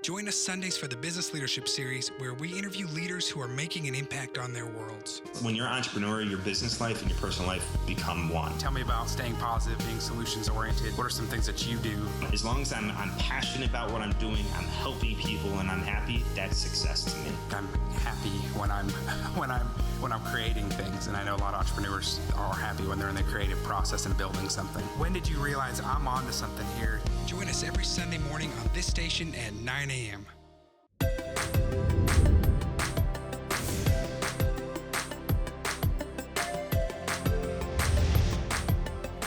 Join us Sundays for the Business Leadership Series, where we interview leaders who are making an impact on their worlds. When you're an entrepreneur, your business life and your personal life become one. Tell me about staying positive, being solutions-oriented. What are some things that you do? As long as I'm passionate about what I'm doing, I'm helping people, and I'm happy, that's success to me. I'm happy when I'm creating things, and I know a lot of entrepreneurs are happy when they're in the creative process and building something. When did you realize I'm onto something here? Join us every Sunday morning on this station at 9 a.m.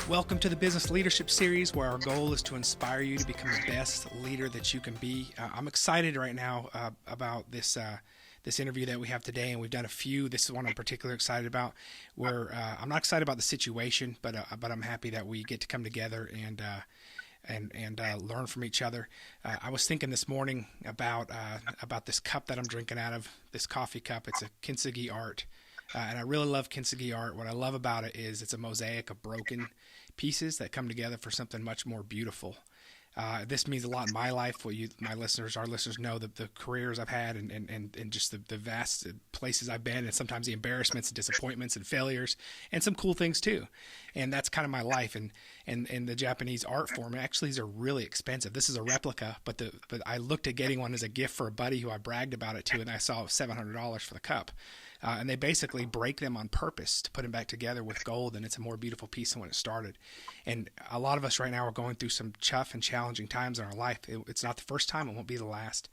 Welcome to the Business Leadership Series, where our goal is to inspire you to become the best leader that you can be. I'm excited right now about this interview that we have today, and we've done a few. This is one I'm particularly excited about, where I'm not excited about the situation, but I'm happy that we get to come together and learn from each other. I was thinking this morning about this cup that I'm drinking out of, this coffee cup. It's a kintsugi art, and I really love kintsugi art. What I love about it is it's a mosaic of broken pieces that come together for something much more beautiful. This means a lot in my life. Our listeners know that the careers I've had and just the vast places I've been, and sometimes the embarrassments and disappointments and failures, and some cool things too. And that's kind of my life. And the Japanese art form, actually, these are really expensive. This is a replica, but I looked at getting one as a gift for a buddy who I bragged about it to, and I saw $700 for the cup. And they basically break them on purpose to put them back together with gold, and it's a more beautiful piece than when it started. And a lot of us right now are going through some tough and challenging times in our life. It's not the first time, it won't be the last.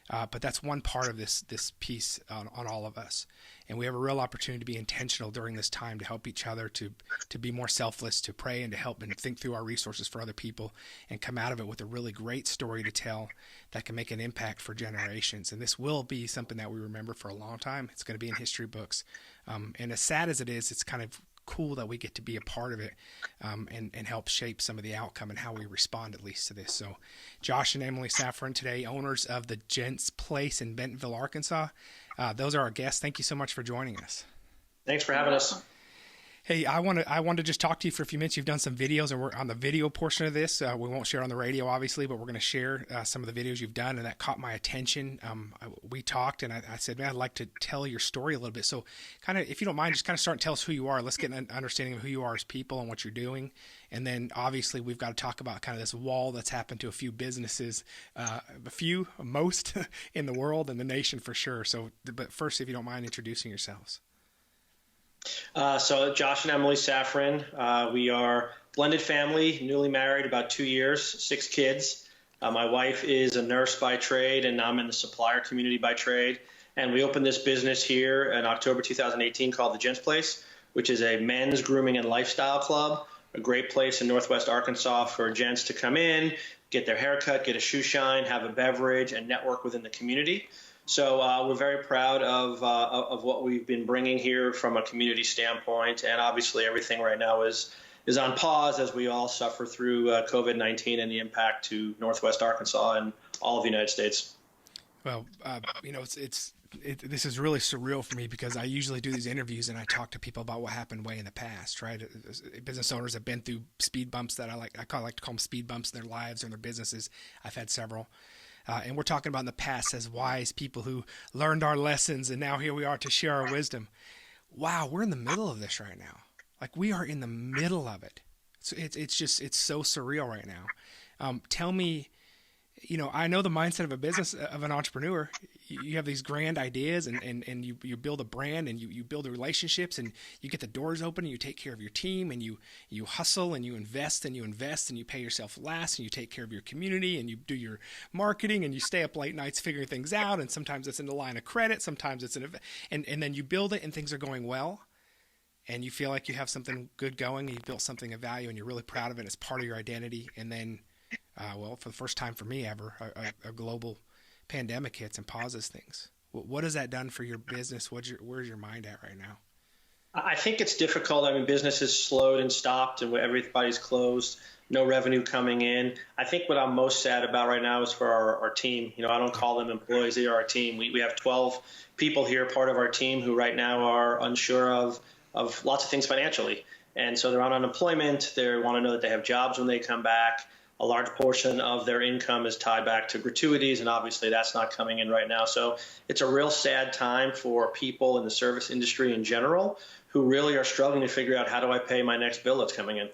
But that's one part of this piece on all of us. And we have a real opportunity to be intentional during this time to help each other, to be more selfless, to pray and to help and think through our resources for other people, and come out of it with a really great story to tell that can make an impact for generations. And this will be something that we remember for a long time. It's going to be in history books. And as sad as it is, it's kind of cool that we get to be a part of it, and help shape some of the outcome and how we respond, at least, to this. So Josh and Emily Saffran today, owners of the Gents Place in Bentonville, Arkansas. Those are our guests. Thank you so much for joining us. Thanks for having us. Hey, I want to just talk to you for a few minutes. You've done some videos, and we're on the video portion of this. We won't share on the radio, obviously, but we're going to share some of the videos you've done, and that caught my attention. We talked, and I said, man, I'd like to tell your story a little bit. So kind of, if you don't mind, just kind of start and tell us who you are. Let's get an understanding of who you are as people and what you're doing. And then, obviously, we've got to talk about kind of this wall that's happened to a few businesses, most in the world and the nation for sure. So, but first, if you don't mind introducing yourselves. So Josh and Emily Saffran, we are blended family, newly married, about 2 years, 6 kids. My wife is a nurse by trade, and I'm in the supplier community by trade. And we opened this business here in October 2018 called the Gents Place, which is a men's grooming and lifestyle club, a great place in Northwest Arkansas for gents to come in, get their hair cut, get a shoe shine, have a beverage, and network within the community. So we're very proud of what we've been bringing here from a community standpoint, and obviously everything right now is on pause as we all suffer through COVID-19 and the impact to Northwest Arkansas and all of the United States. Well, this is really surreal for me, because I usually do these interviews and I talk to people about what happened way in the past, right? Business owners have been through speed bumps that I like to call them speed bumps in their lives or in their businesses. I've had several. And we're talking about in the past as wise people who learned our lessons, and now here we are to share our wisdom. Wow, we're in the middle of this right now. Like, we are in the middle of it. So it's so surreal right now. Tell me, I know the mindset of an entrepreneur. You have these grand ideas, and you build a brand, and you build the relationships, and you get the doors open, and you take care of your team, and you hustle, and you invest, and you pay yourself last, and you take care of your community, and you do your marketing, and you stay up late nights figuring things out, and sometimes it's in the line of credit, sometimes it's and then you build it, and things are going well, and you feel like you have something good going, and you've built something of value, and you're really proud of it, and it's part of your identity, and then for the first time for me ever, a global pandemic hits and pauses things. What has that done for your business? Where's your mind at right now? I think it's difficult. I mean, business is slowed and stopped, and everybody's closed, no revenue coming in. I think what I'm most sad about right now is for our team. I don't call them employees. They are our team. We have 12 people here, part of our team, who right now are unsure of lots of things financially. And so they're on unemployment. They want to know that they have jobs when they come back. a large portion of their income is tied back to gratuities, and obviously that's not coming in right now. So it's a real sad time for people in the service industry in general who really are struggling to figure out, how do I pay my next bill that's coming in?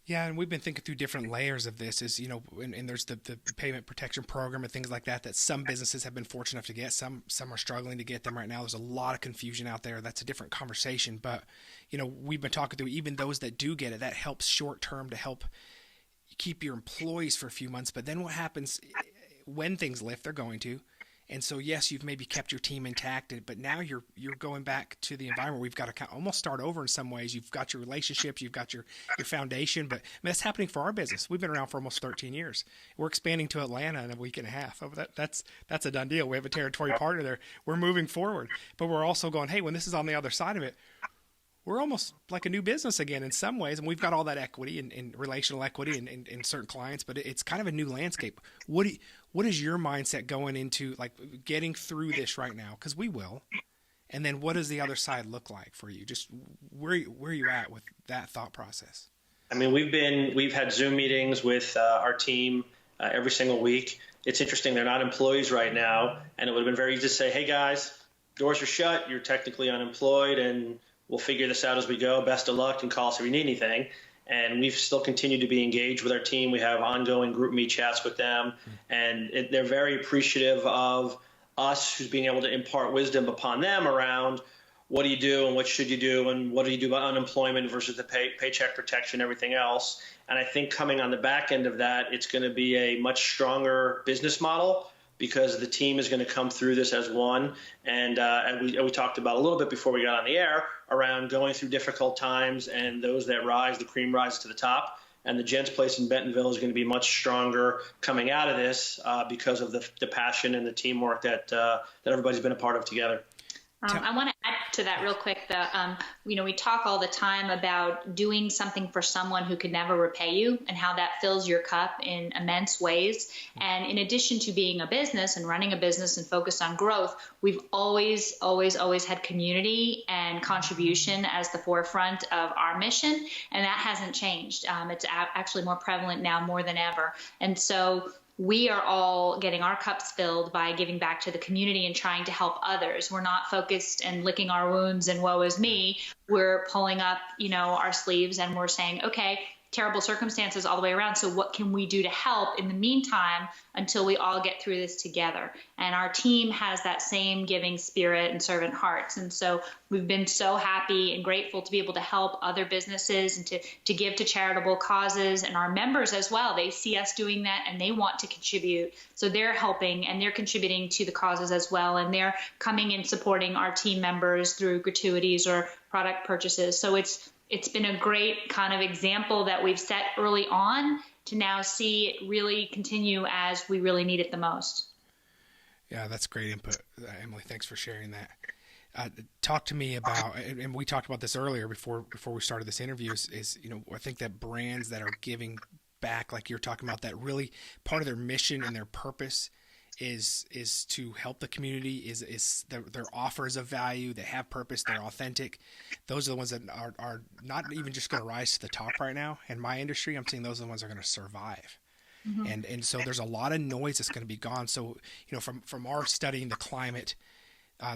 Yeah, and we've been thinking through different layers of this. And there's the payment protection program and things like that some businesses have been fortunate enough to get. Some are struggling to get them right now. There's a lot of confusion out there. That's a different conversation. But, we've been talking through even those that do get it. That helps short term to help keep your employees for a few months. But then what happens when things lift? They're going to. And so, yes, you've maybe kept your team intact, but now you're going back to the environment. We've got to almost start over in some ways. You've got your relationships, you've got your foundation, but that's happening for our business. We've been around for almost 13 years. We're expanding to Atlanta in a week and a half. That's a done deal. We have a territory partner there. We're moving forward, but we're also going, hey, when this is on the other side of it, we're almost like a new business again in some ways, and we've got all that equity and relational equity in certain clients, but it's kind of a new landscape. What is your mindset going into like getting through this right now? Because we will. And then what does the other side look like for you? Just where are you at with that thought process? I mean, we've had Zoom meetings with our team every single week. It's interesting. They're not employees right now, and it would have been very easy to say, hey guys, doors are shut. You're technically unemployed, and we'll figure this out as we go. Best of luck, and call us if you need anything. And we've still continued to be engaged with our team. We have ongoing group meet chats with them, and they're very appreciative of us who's being able to impart wisdom upon them around what do you do and what should you do and what do you do about unemployment versus the paycheck protection, everything else. And I think coming on the back end of that, it's going to be a much stronger business model, because the team is going to come through this as one. And we talked about a little bit before we got on the air around going through difficult times, and those that rise, the cream rises to the top. And the Gents Place in Bentonville is going to be much stronger coming out of this because of the passion and the teamwork that everybody's been a part of together. I want to add to that real quick. We talk all the time about doing something for someone who could never repay you, and how that fills your cup in immense ways. And in addition to being a business and running a business and focused on growth, we've always had community and contribution as the forefront of our mission. And that hasn't changed. It's actually more prevalent now more than ever. And so we are all getting our cups filled by giving back to the community and trying to help others. We're not focused and licking our wounds and woe is me. We're pulling up, our sleeves, and we're saying, okay, terrible circumstances all the way around. So what can we do to help in the meantime until we all get through this together? And our team has that same giving spirit and servant hearts. And so we've been so happy and grateful to be able to help other businesses and to give to charitable causes, and our members as well. They see us doing that and they want to contribute. So they're helping and they're contributing to the causes as well. And they're coming and supporting our team members through gratuities or product purchases. So it's been a great kind of example that we've set early on to now see it really continue as we really need it the most. Yeah, that's great input, Emily. Thanks for sharing that. Talk to me about, and we talked about this earlier before we started this interview, is I think that brands that are giving back, like you're talking about, that really part of their mission and their purpose is to help the community, is their offers of value, they have purpose, they're authentic. Those are the ones that are not even just going to rise to the top right now. In my industry, I'm seeing those are the ones that are going to survive. Mm-hmm. And so there's a lot of noise that's going to be gone. So, from our studying the climate,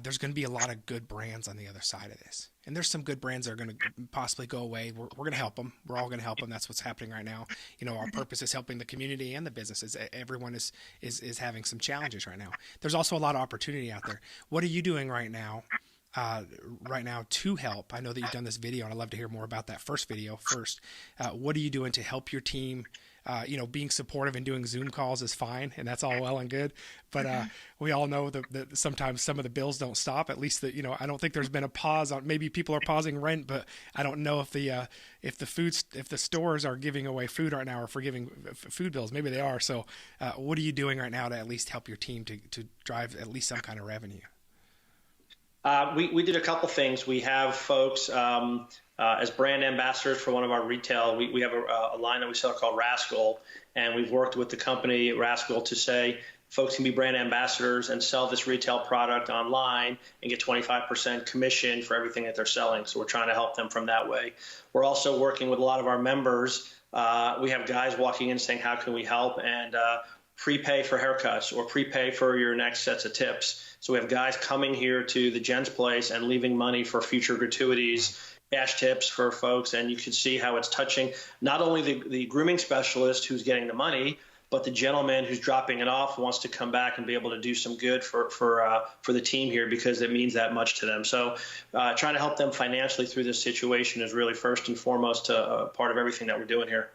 there's going to be a lot of good brands on the other side of this. And there's some good brands that are going to possibly go away. We're going to help them. We're all going to help them. That's what's happening right now. Our purpose is helping the community and the businesses. Everyone is having some challenges right now. There's also a lot of opportunity out there. What are you doing right now to help? I know that you've done this video, and I'd love to hear more about that first video first. What are you doing to help your team? Being supportive and doing Zoom calls is fine, and that's all well and good. But we all know that sometimes some of the bills don't stop. At least I don't think there's been a pause on. Maybe people are pausing rent, but I don't know if the stores are giving away food right now or forgiving food bills. Maybe they are. So, what are you doing right now to at least help your team to drive at least some kind of revenue? We did a couple things. We have folks as brand ambassadors for one of our retail. We have a line that we sell called Rascal, and we've worked with the company Rascal to say folks can be brand ambassadors and sell this retail product online and get 25% commission for everything that they're selling. So we're trying to help them from that way. We're also working with a lot of our members we have guys walking in saying, how can we help? And prepay for haircuts or prepay for your next sets of tips. So we have guys coming here to the Jen's place and leaving money for future gratuities, cash tips for folks. And you can see how it's touching not only the grooming specialist who's getting the money, but the gentleman who's dropping it off wants to come back and be able to do some good for the team here because it means that much to them. So trying to help them financially through this situation is really first and foremost a part of everything that we're doing here.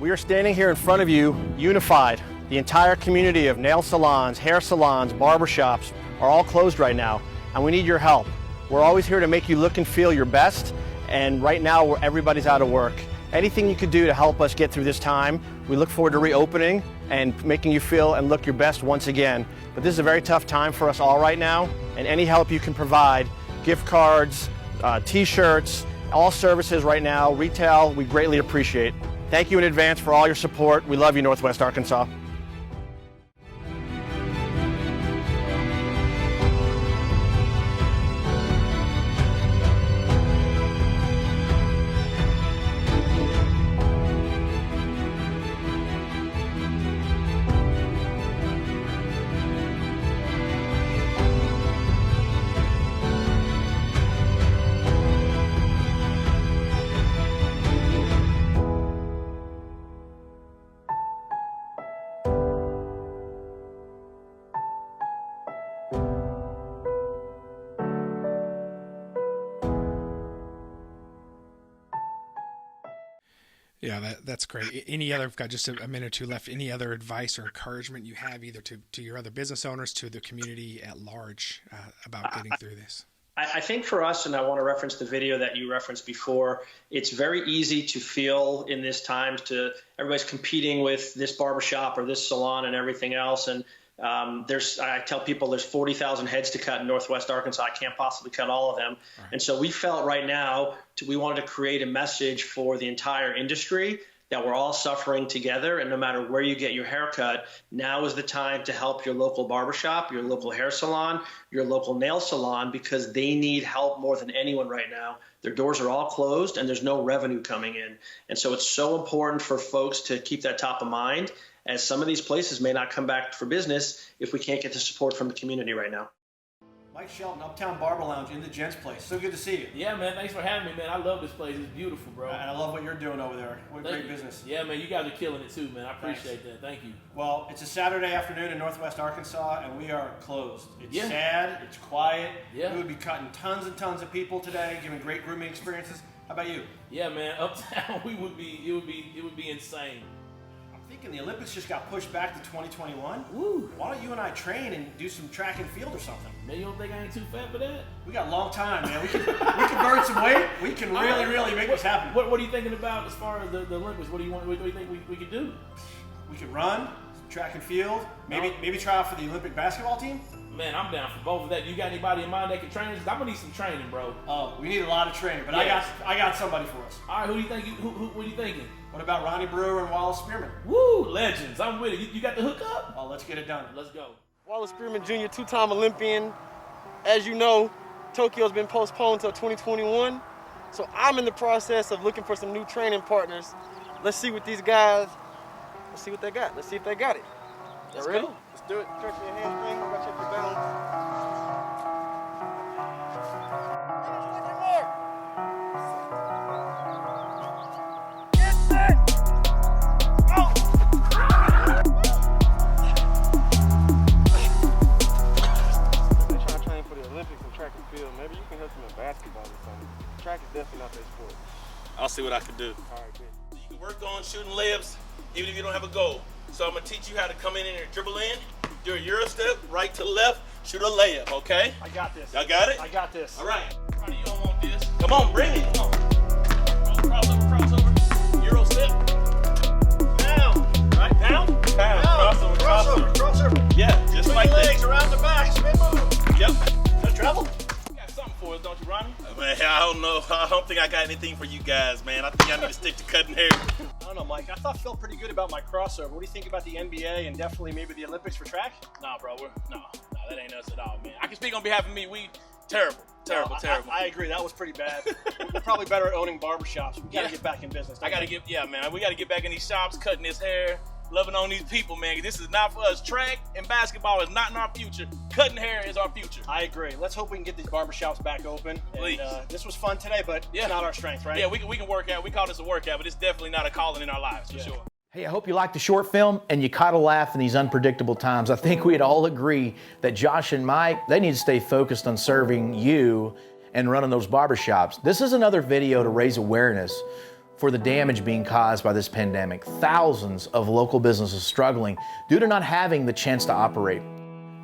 We are standing here in front of you, unified. The entire community of nail salons, hair salons, barbershops are all closed right now, and we need your help. We're always here to make you look and feel your best, and right now everybody's out of work. Anything you could do to help us get through this time, we look forward to reopening and making you feel and look your best once again. But this is a very tough time for us all right now, and any help you can provide, gift cards, t-shirts, all services right now, retail, we greatly appreciate. Thank you in advance for all your support. We love you, Northwest Arkansas. Yeah, that's great. Any other, I've got just a minute or two left. Any other advice or encouragement you have either to your other business owners, to the community at large about getting through this? I think for us, and I want to reference the video that you referenced before, it's very easy to feel in this time to everybody's competing with this barbershop or this salon and everything else. And I tell people there's 40,000 heads to cut in Northwest Arkansas. I can't possibly cut all of them. Right. And so we felt right now we wanted to create a message for the entire industry that we're all suffering together. And no matter where you get your haircut, now is the time to help your local barbershop, your local hair salon, your local nail salon, because they need help more than anyone right now. Their doors are all closed and there's no revenue coming in. And so it's so important for folks to keep that top of mind, as some of these places may not come back for business if we can't get the support from the community right now. Mike Shelton, Uptown Barber Lounge in the Gents Place. So good to see you. Yeah, man. Thanks for having me, man. I love this place. It's beautiful, bro. And I love what you're doing over there. What a great business. Yeah, man. You guys are killing it too, man. I appreciate that. Thank you. Well, it's a Saturday afternoon in Northwest Arkansas, and we are closed. It's sad. It's quiet. Yeah. We would be cutting tons and tons of people today, giving great grooming experiences. How about you? Yeah, man. Uptown, it would be insane. And the Olympics just got pushed back to 2021. Woo! Why don't you and I train and do some track and field or something? Man, you don't think I ain't too fat for that? We got a long time, man. We can burn some weight. We can really make this happen. What are you thinking about as far as the Olympics? What do you think we could do? We could run, track and field. Maybe try out for the Olympic basketball team. Man, I'm down for both of that. You got anybody in mind that can train us? I'm gonna need some training, bro. Oh, we need a lot of training, but I got somebody for us. All right, who do you think? What are you thinking? What about Ronnie Brewer and Wallace Spearman? Woo, legends! I'm with it. You got the hook up? Oh, let's get it done. Let's go. Wallace Spearman Jr., two-time Olympian. As you know, Tokyo's been postponed until 2021. So I'm in the process of looking for some new training partners. Let's see what these guys, let's see what they got. Let's see if they got it. Y'all ready? Go. Let's do it. Stretch your hamstring, we got check your balance. Maybe you can help them in basketball or something. Track is definitely not their sport. I'll see what I can do. All right, good. You can work on shooting layups even if you don't have a goal. So I'm gonna teach you how to come in and dribble in, do a Euro step, right to left, shoot a layup, okay? I got this. Y'all got it? I got this. All right. Probably you don't want this. Come on, bring it. Come on. Crossover. Euro step. Down. Right, down. Crossover. Yeah, just Swing like your that. legs around the back. Spin move. Yep. Gonna travel? You got something for us, don't you, Ronnie? Man, I don't know. I don't think I got anything for you guys, man. I think I need to stick to cutting hair. I don't know, Mike. I felt pretty good about my crossover. What do you think about the NBA and definitely maybe the Olympics for track? Nah, bro. No, that ain't us at all, man. I can speak on behalf of me. We terrible. I agree. That was pretty bad. We're probably better at owning barbershops. We gotta get back in business. We gotta get back in these shops, cutting this hair, loving on these people, man. This is not for us. Track and basketball is not in our future. Cutting hair is our future. I agree. Let's hope we can get these barbershops back open. Please. And, this was fun today, but it's not our strength, right? Yeah, we can work out. We call this a workout, but it's definitely not a calling in our lives, for sure. Hey, I hope you liked the short film and you caught a laugh in these unpredictable times. I think we'd all agree that Josh and Mike, they need to stay focused on serving you and running those barbershops. This is another video to raise awareness for the damage being caused by this pandemic. Thousands of local businesses struggling due to not having the chance to operate.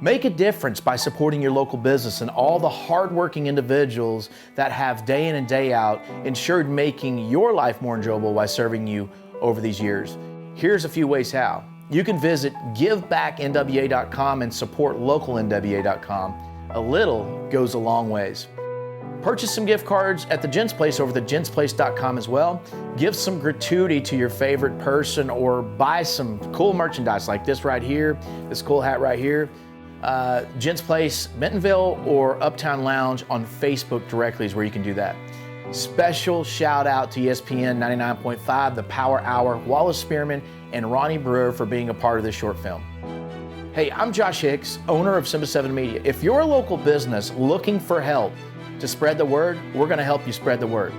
Make a difference by supporting your local business and all the hardworking individuals that have day in and day out ensured making your life more enjoyable by serving you over these years. Here's a few ways how. You can visit givebacknwa.com and support localnwa.com. A little goes a long ways. Purchase some gift cards at the Gents Place over at gentsplace.com as well. Give some gratuity to your favorite person or buy some cool merchandise like this right here, this cool hat right here. Gents Place, Bentonville, or Uptown Lounge on Facebook directly is where you can do that. Special shout out to ESPN 99.5, The Power Hour, Wallace Spearman, and Ronnie Brewer for being a part of this short film. Hey, I'm Josh Hicks, owner of Simba 7 Media. If you're a local business looking for help to spread the word, we're going to help you spread the word.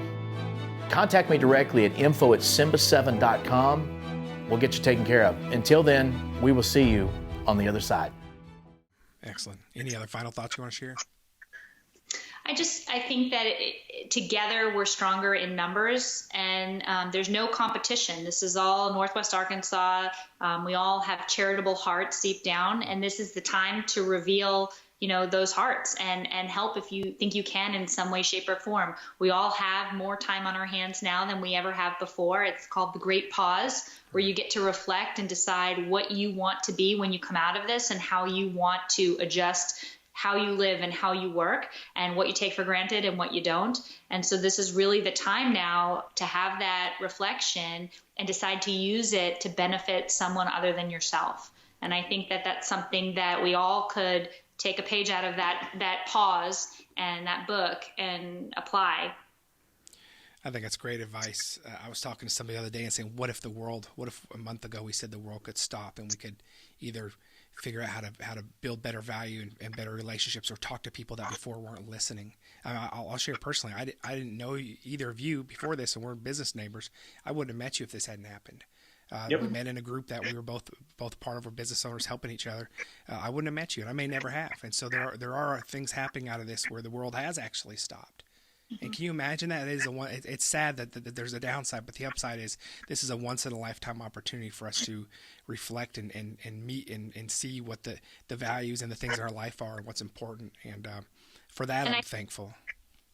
Contact me directly at info@simba7.com. We'll get you taken care of. Until then, we will see you on the other side. Excellent. Any other final thoughts you want to share? I think that together we're stronger in numbers, and there's no competition. This is all Northwest Arkansas. We all have charitable hearts deep down, and this is the time to reveal, those hearts and help if you think you can in some way, shape, or form. We all have more time on our hands now than we ever have before. It's called the Great Pause, where you get to reflect and decide what you want to be when you come out of this and how you want to adjust how you live and how you work and what you take for granted and what you don't. And so this is really the time now to have that reflection and decide to use it to benefit someone other than yourself. And I think that that's something that we all could take a page out of that pause and that book and apply. I think that's great advice. I was talking to somebody the other day and saying, what if a month ago we said the world could stop and we could either figure out how to build better value and better relationships, or talk to people that before weren't listening. I'll share personally. I didn't know either of you before this, and we're business neighbors. I wouldn't have met you if this hadn't happened. We met in a group that we were both part of, our business owners helping each other. I wouldn't have met you, and I may never have. And so there are things happening out of this where the world has actually stopped. And can you imagine that? It's sad that there's a downside, but the upside is this is a once in a lifetime opportunity for us to reflect and meet and see what the values and the things in our life are and what's important. And for that, I'm thankful.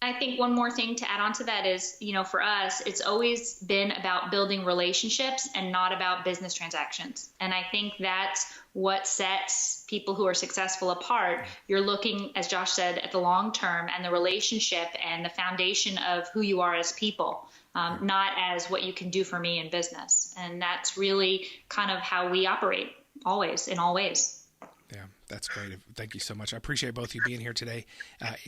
I think one more thing to add on to that is, for us, it's always been about building relationships and not about business transactions. And I think that's what sets people who are successful apart. You're looking, as Josh said, at the long term and the relationship and the foundation of who you are as people, not as what you can do for me in business. And that's really kind of how we operate always, in all ways. Yeah, that's great. Thank you so much. I appreciate both of you being here today.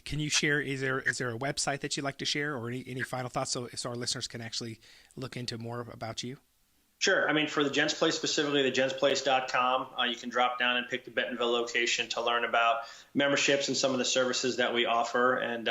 Can you share, is there a website that you'd like to share, or any final thoughts so our listeners can actually look into more about you? Sure. I mean, for the Gents Place specifically, thegentsplace.com, you can drop down and pick the Bentonville location to learn about memberships and some of the services that we offer. And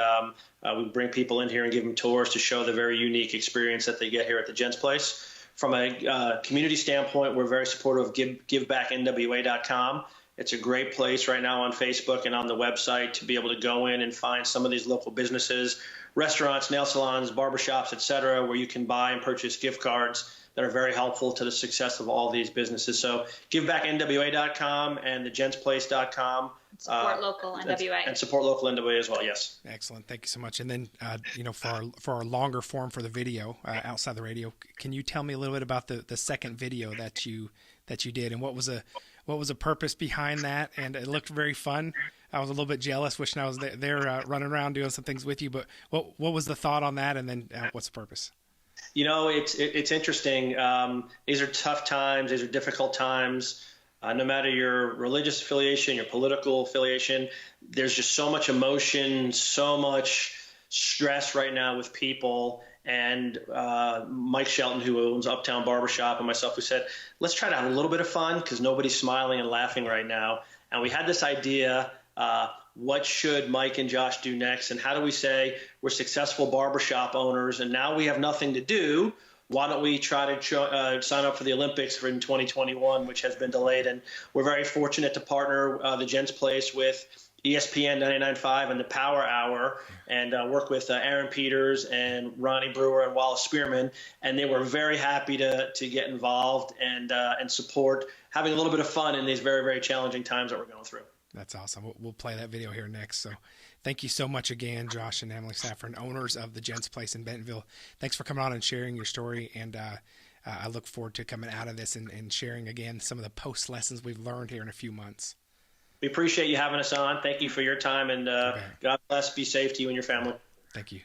we bring people in here and give them tours to show the very unique experience that they get here at the Gents Place. From a community standpoint, we're very supportive of GiveBackNWA.com. It's a great place right now on Facebook and on the website to be able to go in and find some of these local businesses, restaurants, nail salons, barbershops, et cetera, where you can buy and purchase gift cards that are very helpful to the success of all these businesses. So GiveBackNWA.com and thegentsplace.com. Support local NWA. And support local NWA as well, yes. Excellent. Thank you so much. And then, for our longer form for the video, outside the radio, can you tell me a little bit about the second video that you did, and what was the purpose behind that? And it looked very fun. I was a little bit jealous, wishing I was there running around doing some things with you. But what was the thought on that, and then what's the purpose? It's interesting. These are tough times. These are difficult times. No matter your religious affiliation, your political affiliation, there's just so much emotion, so much stress right now with people. And Mike Shelton, who owns Uptown Barbershop, and myself, who said, let's try to have a little bit of fun because nobody's smiling and laughing right now. And we had this idea, what should Mike and Josh do next? And how do we say we're successful barbershop owners and now we have nothing to do? Why don't we try to sign up for the Olympics in 2021, which has been delayed? And we're very fortunate to partner the Gents Place with ESPN 99.5 and the Power Hour, and work with Aaron Peters and Ronnie Brewer and Wallace Spearman. And they were very happy to get involved and support having a little bit of fun in these very, very challenging times that we're going through. That's awesome. We'll play that video here next. So thank you so much again, Josh and Emily Saffran, owners of the Gents Place in Bentonville. Thanks for coming on and sharing your story. And I look forward to coming out of this and sharing again some of the post lessons we've learned here in a few months. We appreciate you having us on. Thank you for your time, and God bless. Be safe to you and your family. Thank you.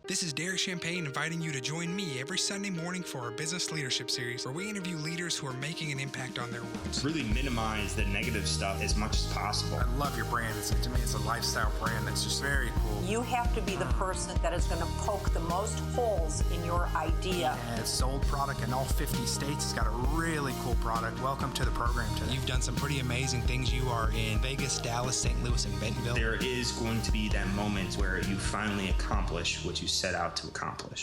This is Derek Champagne inviting you to join me every Sunday morning for our Business Leadership Series, where we interview leaders who are making an impact on their worlds. Really minimize the negative stuff as much as possible. I love your brand. To me, it's a lifestyle brand that's just very cool. You have to be the person that is going to poke the most holes in your idea. And it's sold product in all 50 states. It's got a really cool product. Welcome to the program today. You've done some pretty amazing things. You are in Vegas, Dallas, St. Louis, and Bentonville. There is going to be that moment where you finally accomplish what you set out to accomplish.